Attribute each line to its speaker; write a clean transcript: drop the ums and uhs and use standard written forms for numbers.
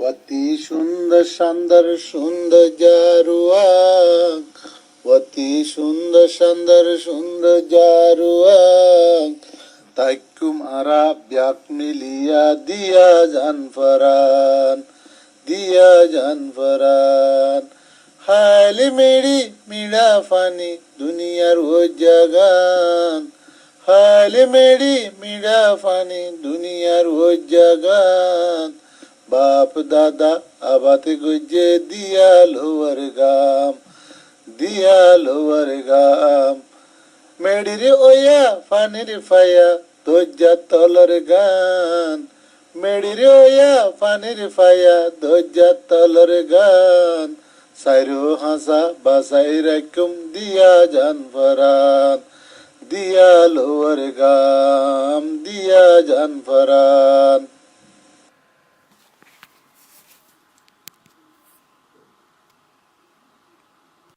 Speaker 1: অতি সুন্দর সুন্দর সুন্দর জারুয়াং, অতি সুন্দর সুন্দর সুন্দর জারুয়াং, তাইকুম আরা ব্যাক মিলিয়া দিয়া জান ফরান, দিয়া জান ফরান। হালি মেরি মিড়া ফানি দুনিয়ার ও জাগান, হালি মেরি মিড়া ফানি দুনিয়ার ও জাগান। বাপ দাদা আবাতে গজ্জে দিয়া লোয়ার গাম, দিয়া লোয়ার গাম। মেডিরে ওয়া ফানির ফায়া দজ্জা তলর গান, মেডিরে ওয়া ফানির ফায়া দজ্জা তলর গান। সাইরো হাসা বাসাই রাখুম দিয়া জান ফরান, দিয়া লোয়ার গাম, দিয়া জান ফরান।